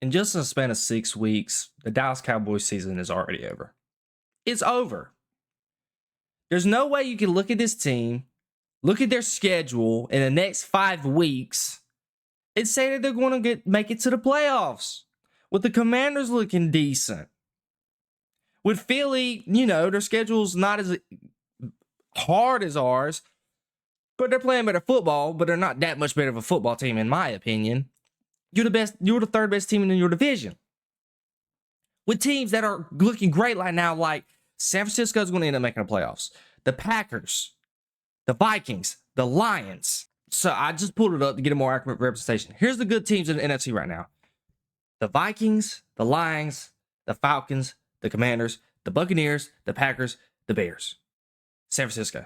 in just a span of 6 weeks, the Dallas Cowboys season is already over. It's over. There's no way you can look at this team, look at their schedule in the next 5 weeks, and say that they're going to make it to the playoffs. With the Commanders looking decent. With Philly, their schedule's not as hard as ours, but they're playing better football, but they're not that much better of a football team, in my opinion. You're the third best team in your division. With teams that are looking great right now, like San Francisco's going to end up making the playoffs. The Packers, the Vikings, the Lions. So I just pulled it up to get a more accurate representation. Here's the good teams in the NFC right now. The Vikings, the Lions, the Falcons, the Commanders, the Buccaneers, the Packers, the Bears. San Francisco.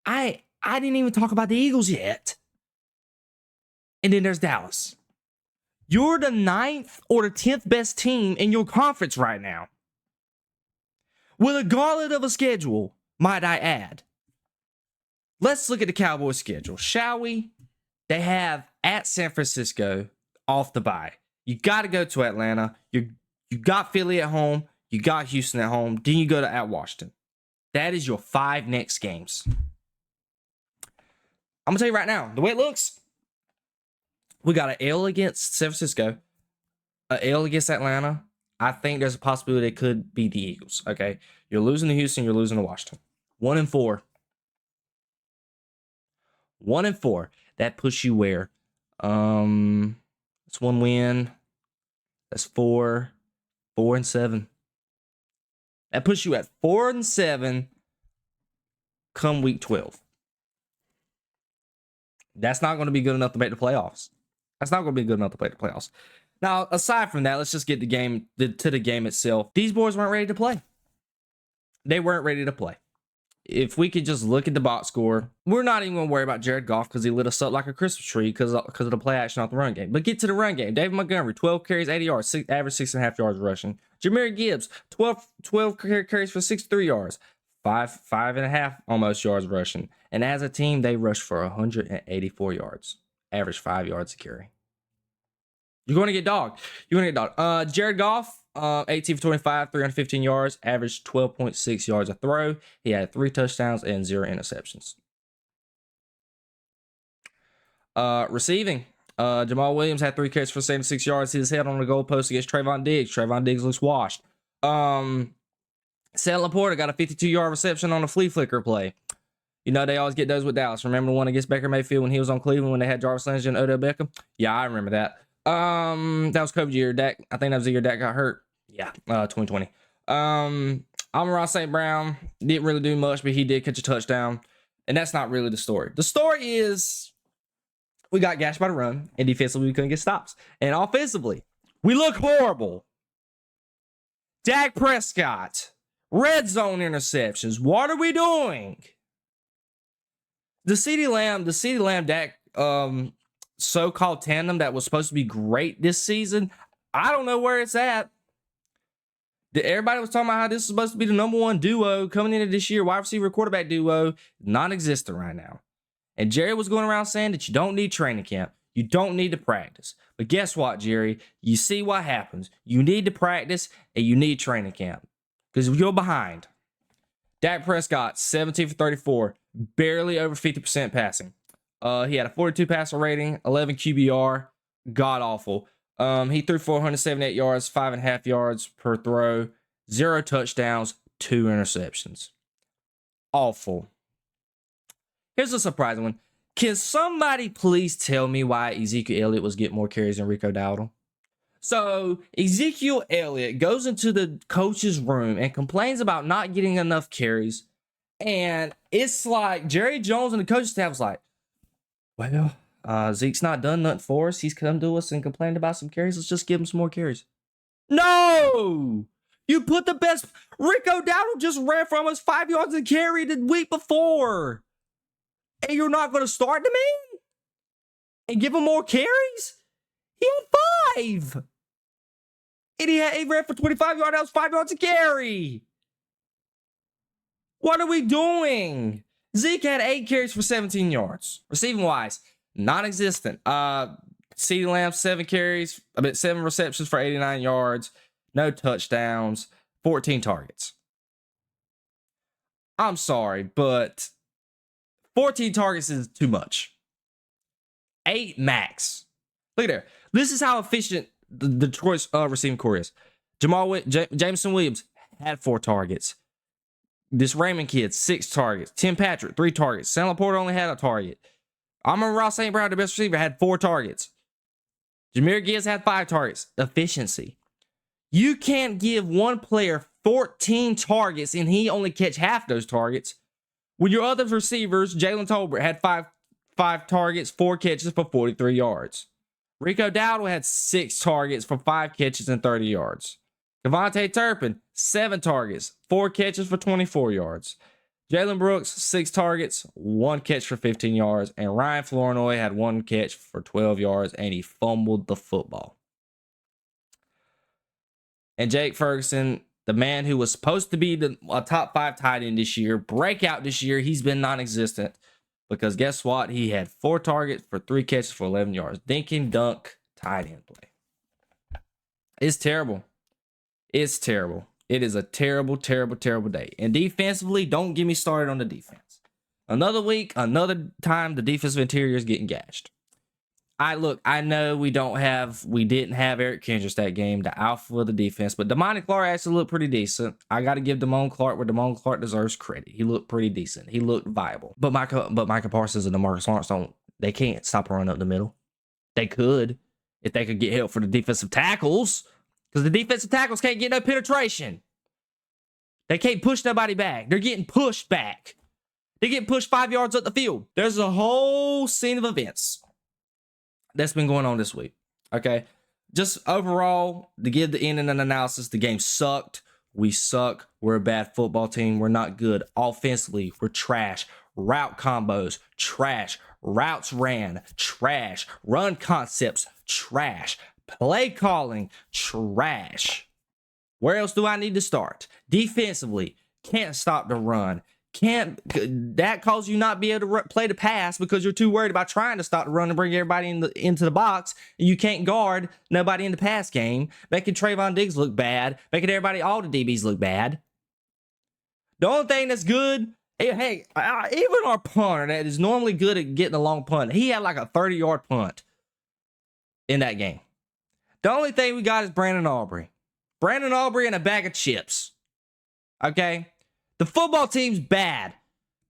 I didn't even talk about the Eagles yet. And then there's Dallas. You're the 9th or the 10th best team in your conference right now. With a gauntlet of a schedule, might I add. Let's look at the Cowboys' schedule, shall we? They have at San Francisco off the bye. You got to go to Atlanta. You got Philly at home. You got Houston at home. Then you go to at Washington. That is your 5 next games. I'm going to tell you right now, the way it looks, we got an L against San Francisco, an L against Atlanta. I think there's a possibility it could be the Eagles, okay? You're losing to Houston, you're losing to Washington. 1-4. 1-4. That puts you where? It's 1 win. That's 4. 4-7. That puts you at 4-7 come week 12. That's not going to be good enough to make the playoffs. That's not going to be good enough to play the playoffs. Now, aside from that, let's just get to the game itself. These boys weren't ready to play. They weren't ready to play. If we could just look at the box score, we're not even going to worry about Jared Goff because he lit us up like a Christmas tree because of the play action off the run game. But get to the run game. David Montgomery, 12 carries, 80 yards, average 6.5 yards rushing. Jahmyr Gibbs, 12 carries for 63 yards, 5.5 almost yards rushing. And as a team, they rushed for 184 yards, average 5 yards a carry. You're going to get dogged. Jared Goff, 18 for 25, 315 yards, averaged 12.6 yards a throw. He had 3 touchdowns and 0 interceptions. Receiving, Jamal Williams had 3 catches for 76 yards. His head on the goalpost against Trayvon Diggs. Trayvon Diggs looks washed. Sam Laporta got a 52-yard reception on a flea flicker play. They always get those with Dallas. Remember the one against Baker Mayfield when he was on Cleveland when they had Jarvis Landry and Odell Beckham? Yeah, I remember that. That was COVID year. Dak, I think that was the year Dak got hurt. Yeah, 2020. Amon-Ra St. Brown didn't really do much, but he did catch a touchdown. And that's not really the story. The story is we got gashed by the run, and defensively we couldn't get stops. And offensively, we look horrible. Dak Prescott, red zone interceptions. What are we doing? The CeeDee Lamb Dak so-called tandem that was supposed to be great this season, I don't know where it's at. Everybody was talking about how this is supposed to be the number 1 duo coming into this year, wide receiver quarterback duo, non-existent right now. And Jerry was going around saying that you don't need training camp. You don't need to practice. But guess what, Jerry? You see what happens. You need to practice and you need training camp because you're behind. Dak Prescott, 17 for 34, barely over 50% passing. He had a 42 passer rating, 11 QBR, god awful. He threw 478 yards, 5.5 yards per throw, 0 touchdowns, 2 interceptions. Awful. Here's a surprising one. Can somebody please tell me why Ezekiel Elliott was getting more carries than Rico Dowdle? So Ezekiel Elliott goes into the coach's room and complains about not getting enough carries. And it's like Jerry Jones and the coaching staff was like, well, Zeke's not done nothing for us. He's come to us and complained about some carries. Let's just give him some more carries. No! You put the best. Rico Dowdle just ran for almost 5 yards a carry the week before. And you're not going to start the man? And give him more carries? He had 5. And he ran for 25 yards. That was 5 yards a carry. What are we doing? Zeke had 8 carries for 17 yards. Receiving wise, non-existent. CeeDee Lamb, 7 receptions for 89 yards, no touchdowns, 14 targets. I'm sorry, but 14 targets is too much. 8 max. Look at there. This is how efficient the Detroit's receiving core is. Jameson Williams had 4 targets. This Raymond kid, 6 targets. Tim Patrick, 3 targets. Sam Laporta only had a target. Amon-Ra St. Brown, the best receiver, had 4 targets. Jahmyr Gibbs had 5 targets. Efficiency. You can't give one player 14 targets and he only catch half those targets. When your other receivers, Jalen Tolbert, had 5 targets, 4 catches for 43 yards. Rico Dowdle had 6 targets for 5 catches and 30 yards. Devontae Turpin, 7 targets, 4 catches for 24 yards. Jalen Brooks, 6 targets, 1 catch for 15 yards. And Ryan Flournoy had 1 catch for 12 yards, and he fumbled the football. And Jake Ferguson, the man who was supposed to be a top 5 tight end this year, breakout this year, he's been non-existent. Because guess what? He had 4 targets for 3 catches for 11 yards. Dink and dunk tight end play. It's terrible. It's terrible. It is a terrible, terrible, terrible day. And defensively, don't get me started on the defense. Another week, another time, the defensive interior is getting gashed. I know we didn't have Eric Kendricks that game, the alpha of the defense, but Damone Clark actually looked pretty decent. I got to give Damone Clark where Damone Clark deserves credit. He looked pretty decent. He looked viable. But Micah Parsons and DeMarcus Lawrence they can't stop a run up the middle. They could if they could get help for the defensive tackles, because the defensive tackles can't get no penetration. They can't push nobody back. They're getting pushed back. They get pushed 5 yards up the field. There's a whole scene of events that's been going on this week. Okay. Just overall, to give the end and an analysis, the game sucked. We suck. We're a bad football team. We're not good. Offensively, we're trash. Route combos, trash. Routes ran, trash. Run concepts, trash. Play calling, trash. Where else do I need to start? Defensively, can't stop the run. That causes you not be able to play the pass because you're too worried about trying to stop the run and bring everybody into the box. And you can't guard nobody in the pass game. Making Trayvon Diggs look bad. Making all the DBs look bad. The only thing that's good, hey, even our punter that is normally good at getting a long punt, he had like a 30-yard punt in that game. The only thing we got is Brandon Aubrey. Brandon Aubrey and a bag of chips. Okay? The football team's bad.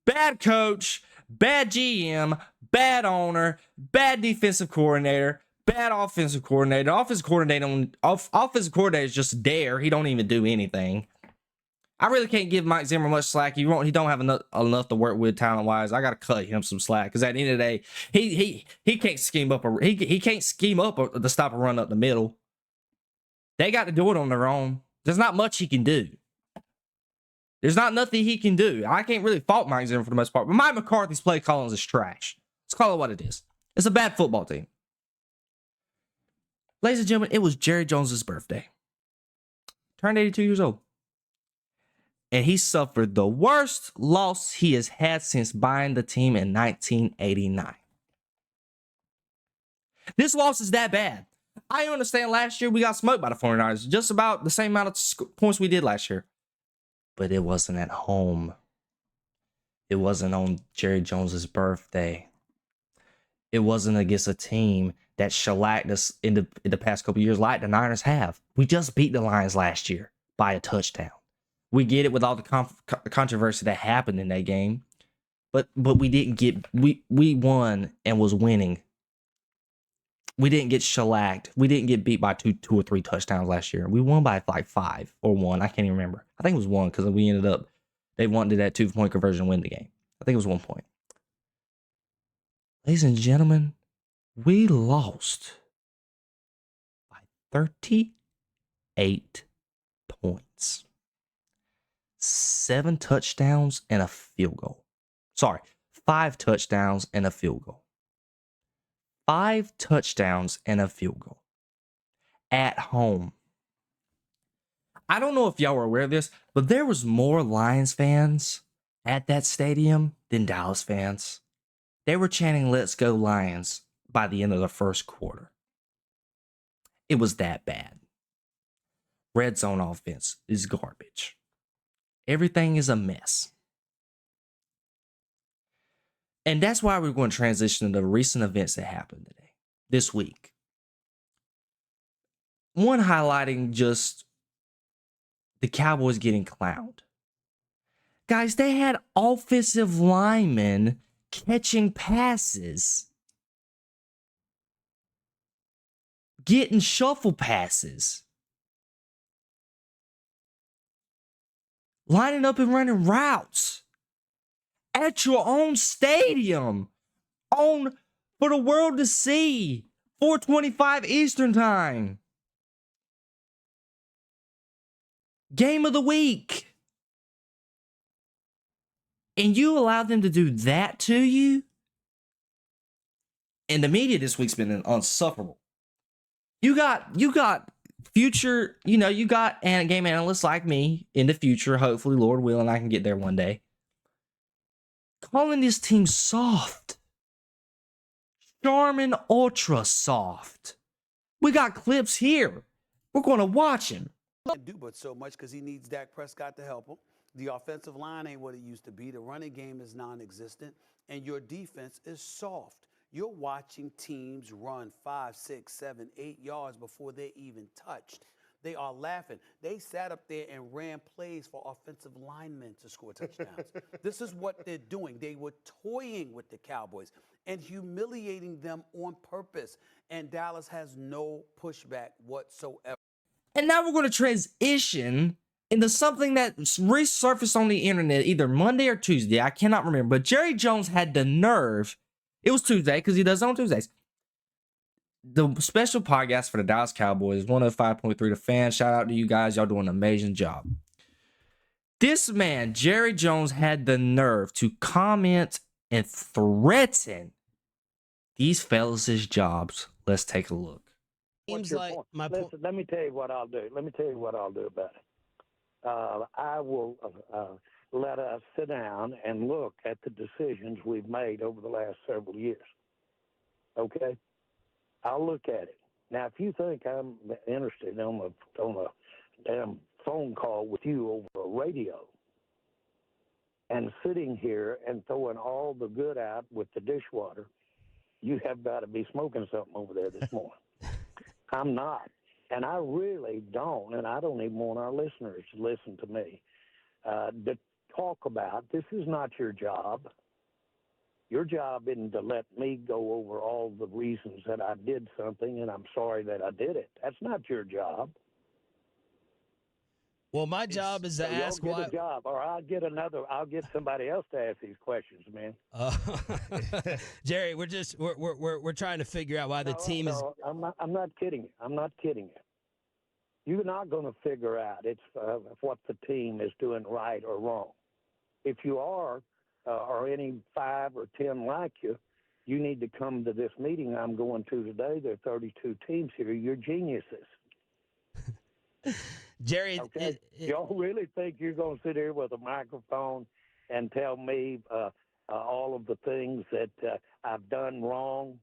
Bad coach, bad GM, bad owner, bad defensive coordinator, bad offensive coordinator. Offensive coordinator is just there. He don't even do anything. I really can't give Mike Zimmer much slack. He don't have enough to work with talent-wise. I got to cut him some slack because at the end of the day, he can't scheme up to stop a run up the middle. They got to do it on their own. There's not much he can do. There's not nothing he can do. I can't really fault Mike Zimmer for the most part. But Mike McCarthy's play calling is trash. Let's call it what it is. It's a bad football team. Ladies and gentlemen, it was Jerry Jones's birthday. Turned 82 years old. And he suffered the worst loss he has had since buying the team in 1989. This loss is that bad. I understand last year we got smoked by the 49ers. Just about the same amount of points we did last year. But it wasn't at home. It wasn't on Jerry Jones's birthday. It wasn't against a team that shellacked us in the past couple of years like the Niners have. We just beat the Lions last year by a touchdown. We get it with all the controversy that happened in that game. But we didn't get... We won and was winning. We didn't get shellacked. We didn't get beat by two or three touchdowns last year. We won by like 5 or 1. I can't even remember. I think it was 1 because we ended up... They wanted that 2-point conversion to win the game. I think it was 1 point. Ladies and gentlemen, we lost by 38 points. 7 touchdowns and a field goal. Sorry, 5 touchdowns and a field goal. 5 touchdowns and a field goal. At home. I don't know if y'all were aware of this, but there was more Lions fans at that stadium than Dallas fans. They were chanting, "Let's go Lions," by the end of the first quarter. It was that bad. Red zone offense is garbage. Everything is a mess. And that's why we're going to transition to the recent events that happened today, this week. One highlighting just the Cowboys getting clowned. Guys, they had offensive linemen catching passes, getting shuffle passes, lining up and running routes at your own stadium for the world to see. 4:25 Eastern time. Game of the week. And you allow them to do that to you? And the media this week's been insufferable. You got future, you got game analysts like me in the future, hopefully, Lord willing, I can get there one day, calling this team soft. Charmin ultra soft. We got clips here. We're going to watch him. Can't do but so much because he needs Dak Prescott to help him. The offensive line ain't what it used to be. The running game is non-existent, and your defense is soft. You're watching teams run 5, 6, 7, 8 yards before they even touched. They are laughing. They sat up there and ran plays for offensive linemen to score touchdowns. This is what they're doing. They were toying with the Cowboys and humiliating them on purpose, and Dallas has no pushback whatsoever. And now we're going to transition into something that resurfaced on the internet either Monday or Tuesday. I cannot remember. But Jerry Jones had the nerve. It was Tuesday because he does it on Tuesdays. The special podcast for the Dallas Cowboys, 105.3 The Fan. Shout out to you guys. Y'all doing an amazing job. This man, Jerry Jones, had the nerve to comment and threaten these fellas' jobs. Let's take a look. Seems like my Listen, let me tell you what I'll do. Let me tell you what I'll do about it. I will let us sit down and look at the decisions we've made over the last several years. Okay? I'll look at it. Now, if you think I'm interested on a damn phone call with you over a radio and sitting here and throwing all the good out with the dishwater, you have got to be smoking something over there this morning. I'm not. And I really don't, and I don't even want our listeners to listen to me, to talk about this is not your job. Your job isn't to let me go over all the reasons that I did something and I'm sorry that I did it. That's not your job. Well, my job is to ask why. why. A job, or I'll get somebody else to ask these questions, man. Jerry, we're trying to figure out why the team is. I'm not kidding you. I'm not kidding you. You're not going to figure out what the team is doing right or wrong. If you are, or any 5 or 10 like you, you need to come to this meeting I'm going to today. There are 32 teams here. You're geniuses. Jerry, okay. Y'all really think you're going to sit here with a microphone and tell me all of the things that I've done wrong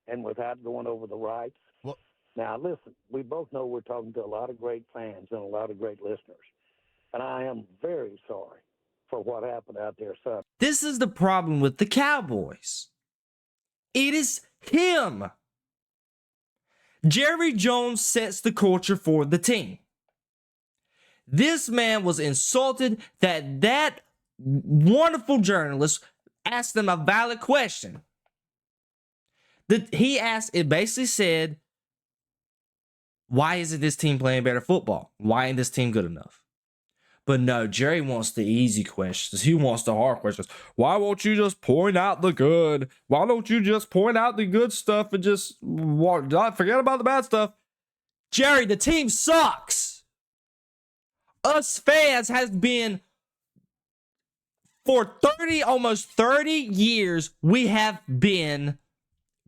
and without going over the rights? Well, now, listen, we both know we're talking to a lot of great fans and a lot of great listeners, and I am very sorry for what happened out there Sunday. This is the problem with the Cowboys. It is him. Jerry Jones sets the culture for the team. This man was insulted that wonderful journalist asked him a valid question. He asked, it basically said, why isn't this team playing better football? Why ain't this team good enough? But no, Jerry wants the easy questions. He wants the hard questions. Why won't you just point out the good? Why don't you just point out the good stuff and just forget about the bad stuff? Jerry, the team sucks. Us fans has been, for almost 30 years, we have been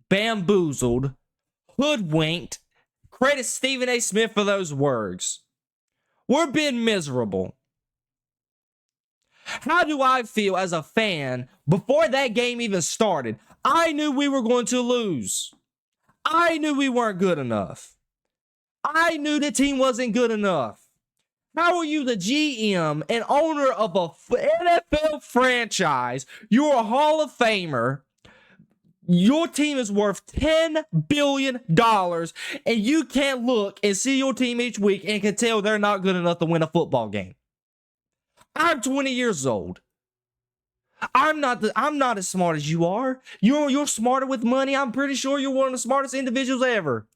bamboozled, hoodwinked. Credit Stephen A. Smith for those words. We're being miserable. How do I feel as a fan before that game even started? I knew we were going to lose. I knew we weren't good enough. I knew the team wasn't good enough. How are you the GM and owner of a NFL franchise? You're a Hall of Famer. Your team is worth $10 billion, and you can't look and see your team each week and can tell they're not good enough to win a football game. I'm 20 years old. I'm not as smart as you are. You're smarter with money. I'm pretty sure you're one of the smartest individuals ever.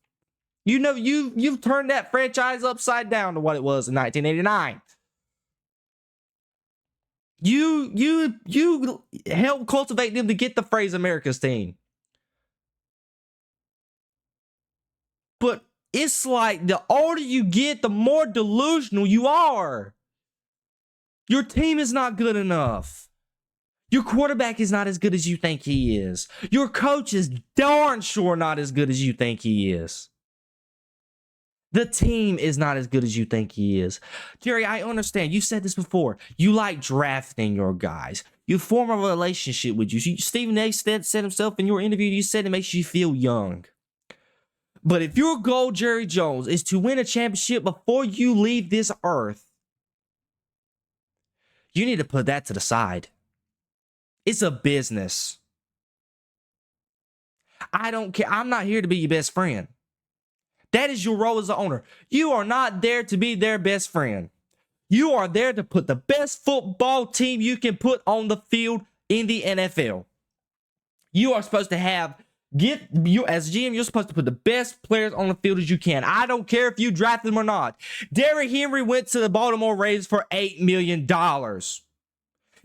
You know, you've turned that franchise upside down to what it was in 1989. You helped cultivate them to get the phrase America's team. But it's like the older you get, the more delusional you are. Your team is not good enough. Your quarterback is not as good as you think he is. Your coach is darn sure not as good as you think he is. The team is not as good as you think he is. Jerry, I understand. You said this before. You like drafting your guys. You form a relationship with you. Stephen A. said himself in your interview, you said it makes you feel young. But if your goal, Jerry Jones, is to win a championship before you leave this earth, you need to put that to the side. It's a business. I don't care. I'm not here to be your best friend. That is your role as the owner. You are not there to be their best friend. You are there to put the best football team you can put on the field in the NFL. You are supposed to as GM, you're supposed to put the best players on the field as you can. I don't care if you draft them or not. Derrick Henry went to the Baltimore Ravens for $8 million.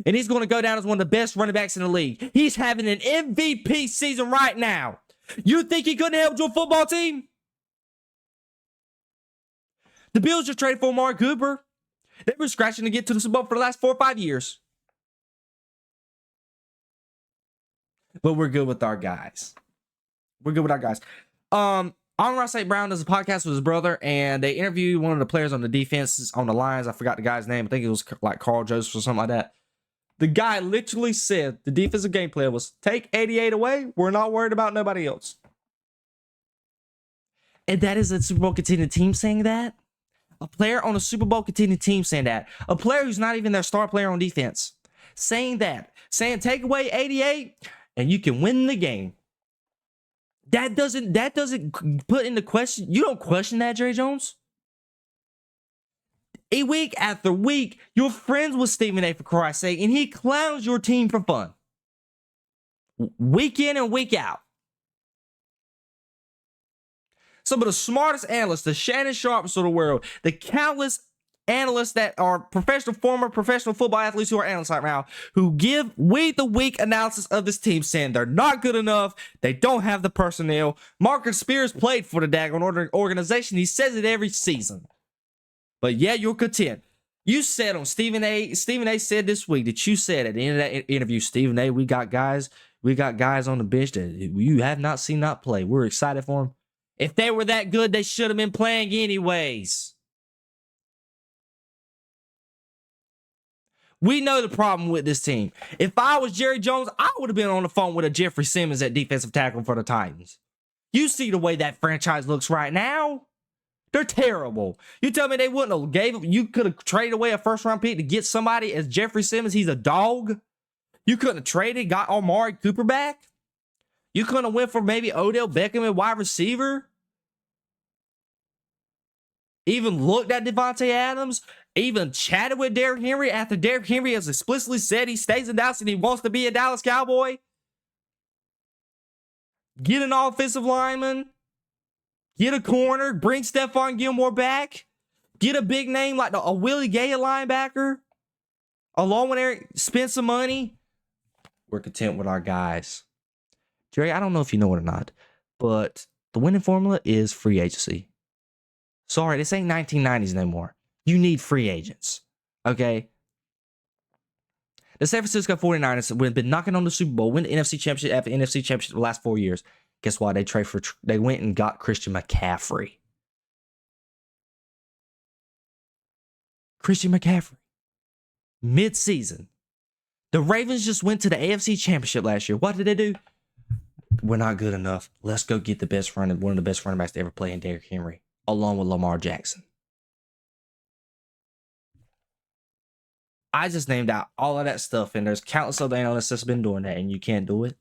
And he's going to go down as one of the best running backs in the league. He's having an MVP season right now. You think he couldn't help your football team? The Bills just traded for Amari Cooper. They've been scratching to get to the Super Bowl for the last 4 or 5 years. But we're good with our guys. Amon-Ra St. Brown does a podcast with his brother, and they interviewed one of the players on the defense on the Lions. I forgot the guy's name. I think it was like Carl Joseph or something like that. The guy literally said the defensive game plan was take 88 away. We're not worried about nobody else. And that is a Super Bowl contending team saying that. A player on a Super Bowl contending team saying that. A player who's not even their star player on defense saying that. Saying take away 88 and you can win the game. That doesn't put into question. You don't question that, Jerry Jones. A week after week, you're friends with Stephen A. for Christ's sake, and he clowns your team for fun. Week in and week out. Some of the smartest analysts, the Shannon Sharps of the world, the countless analysts that are former professional football athletes who are analysts right now, who give week-to-week analysis of this team saying they're not good enough, they don't have the personnel. Marcus Spears played for the daggone organization. He says it every season. But yeah, you're content. You said on Stephen A. said this week that you said at the end of that interview, Stephen A., we got guys on the bench that you have not seen not play. We're excited for them. If they were that good, they should have been playing anyways. We know the problem with this team. If I was Jerry Jones, I would have been on the phone with a Jeffrey Simmons at defensive tackle for the Titans. You see the way that franchise looks right now? They're terrible. You tell me they wouldn't have you could have traded away a first-round pick to get somebody as Jeffrey Simmons. He's a dog. You couldn't have traded, got Amari Cooper back. You couldn't have went for maybe Odell Beckham at wide receiver. Even looked at Devontae Adams. Even chatted with Derrick Henry after Derrick Henry has explicitly said he stays in Dallas and he wants to be a Dallas Cowboy. Get an offensive lineman. Get a corner. Bring Stephon Gilmore back. Get a big name like a Willie Gay linebacker. Along with Eric, spend some money. We're content with our guys. Jerry, I don't know if you know it or not, but the winning formula is free agency. Sorry, this ain't 1990s anymore. You need free agents. Okay? The San Francisco 49ers have been knocking on the Super Bowl, win the NFC Championship after NFC Championship the last 4 years. Guess what? They went and got Christian McCaffrey. Christian McCaffrey. Mid-season. The Ravens just went to the AFC Championship last year. What did they do? We're not good enough. Let's go get one of the best running backs to ever play in Derrick Henry. along with Lamar Jackson. I just named out all of that stuff, and there's countless other analysts that's been doing that, and you can't do it.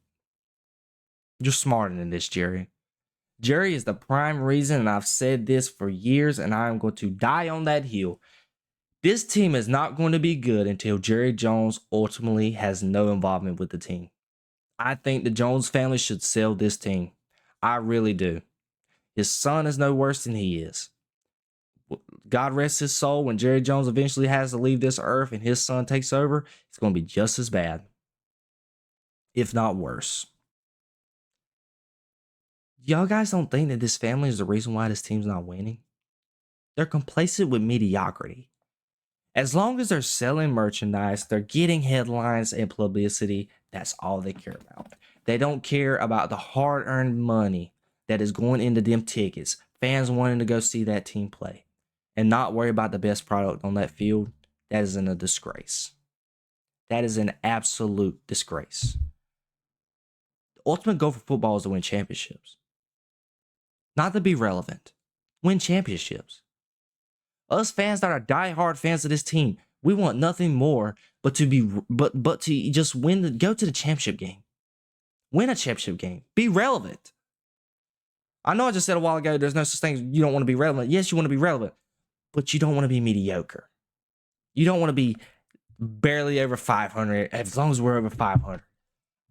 You're smarter than this, Jerry. Jerry is the prime reason, and I've said this for years, and I am going to die on that hill. This team is not going to be good until Jerry Jones ultimately has no involvement with the team. I think the Jones family should sell this team. I really do. His son is no worse than he is. God rest his soul. When Jerry Jones eventually has to leave this earth and his son takes over, it's going to be just as bad, if not worse. Y'all guys don't think that this family is the reason why this team's not winning? They're complacent with mediocrity. As long as they're selling merchandise, they're getting headlines and publicity, that's all they care about. They don't care about the hard-earned money that is going into them tickets, fans wanting to go see that team play, and not worry about the best product on that field. That is a disgrace. That is an absolute disgrace. The ultimate goal for football is to win championships. Not to be relevant. Win championships. Us fans that are diehard fans of this team, we want nothing more but to just win, go to the championship game. Win a championship game. Be relevant. I know I just said a while ago, there's no such thing, you don't want to be relevant. Yes, you want to be relevant, but you don't want to be mediocre. You don't want to be barely over 500, as long as we're over 500.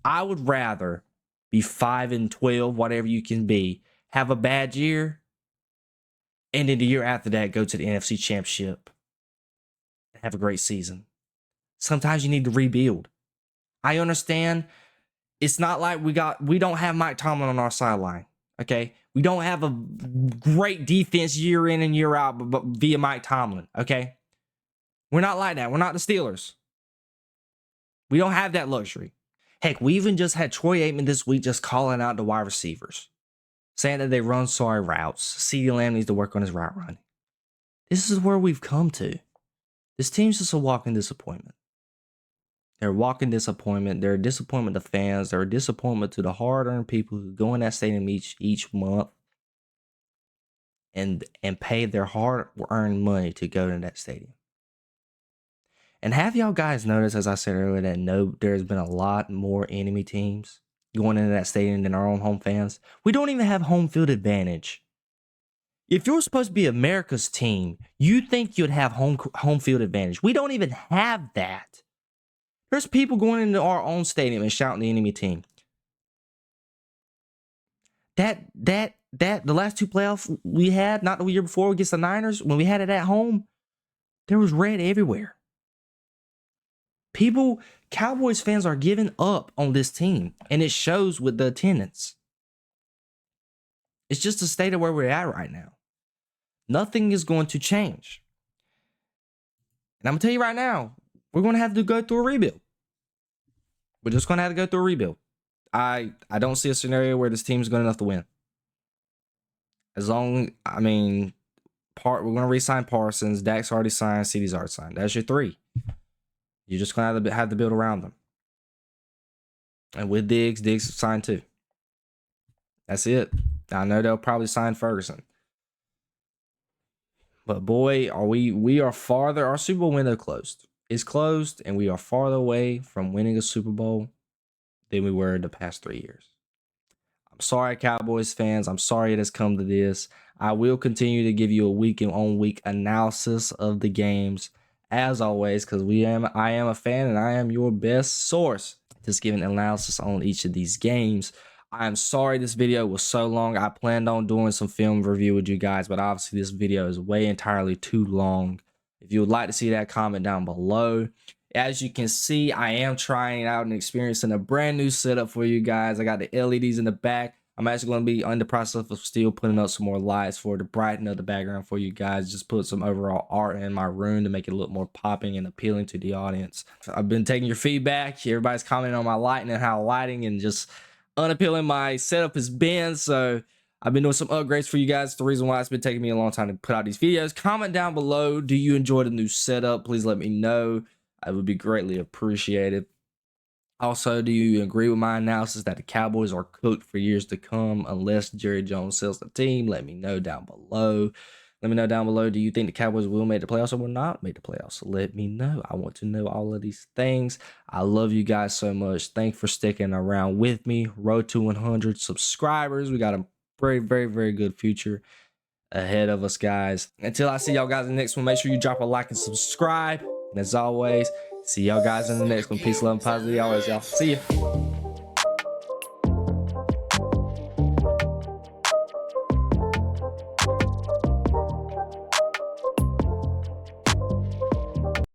I would rather be 5-12, whatever you can be, have a bad year, and then the year after that, go to the NFC Championship and have a great season. Sometimes you need to rebuild. I understand it's not like we don't have Mike Tomlin on our sideline. Okay, we don't have a great defense year in and year out but via Mike Tomlin. Okay, we're not like that. We're not the Steelers. We don't have that luxury. Heck, we even just had Troy Aikman this week just calling out the wide receivers, saying that they run sorry routes. CeeDee Lamb needs to work on his route running. This is where we've come to. This team's just a walking disappointment. They're a walking disappointment. They're a disappointment to fans. They're a disappointment to the hard-earned people who go in that stadium each month and pay their hard-earned money to go to that stadium. And have y'all guys noticed, as I said earlier, that there's been a lot more enemy teams going into that stadium than our own home fans? We don't even have home field advantage. If you're supposed to be America's team, you'd think you'd have home field advantage. We don't even have that. There's people going into our own stadium and shouting the enemy team. The last two playoffs we had, not the year before against the Niners, when we had it at home, there was red everywhere. Cowboys fans are giving up on this team, and it shows with the attendance. It's just a state of where we're at right now. Nothing is going to change. And I'm going to tell you right now, we're going to have to go through a rebuild. We're just going to have to go through a rebuild. I don't see a scenario where this team is good enough to win. We're going to re-sign Parsons. Dak's already signed. CeeDee's already signed. That's your three. You're just going to have to build around them. And with Diggs signed too. That's it. I know they'll probably sign Ferguson. But boy, we are farther. Our Super Bowl window closed. It's closed, and we are farther away from winning a Super Bowl than we were in the past 3 years. I'm sorry, Cowboys fans. I'm sorry it has come to this. I will continue to give you a week-on-week analysis of the games, as always, because I am a fan, and I am your best source. Just giving analysis on each of these games. I'm sorry this video was so long. I planned on doing some film review with you guys, but obviously this video is entirely too long. If you would like to see that, comment down below. As you can see, I am trying out and experiencing a brand new setup for you guys. I got the LEDs in the back. I'm actually going to be in the process of still putting up some more lights to brighten up the background for you guys. Just put some overall art in my room to make it look more popping and appealing to the audience. I've been taking your feedback. Everybody's commenting on my lighting and how lighting and just unappealing my setup has been. So I've been doing some upgrades for you guys. It's the reason why it's been taking me a long time to put out these videos. Comment down below. Do you enjoy the new setup? Please let me know. It would be greatly appreciated. Also, do you agree with my analysis that the Cowboys are cooked for years to come unless Jerry Jones sells the team? Let me know down below. Let me know down below. Do you think the Cowboys will make the playoffs or will not make the playoffs? Let me know. I want to know all of these things. I love you guys so much. Thanks for sticking around with me. Road to 100 subscribers. We got a very, very, very good future ahead of us, guys. Until I see y'all guys in the next one, make sure you drop a like and subscribe. And as always, see y'all guys in the next one. Peace, love, and positivity always, y'all. See ya.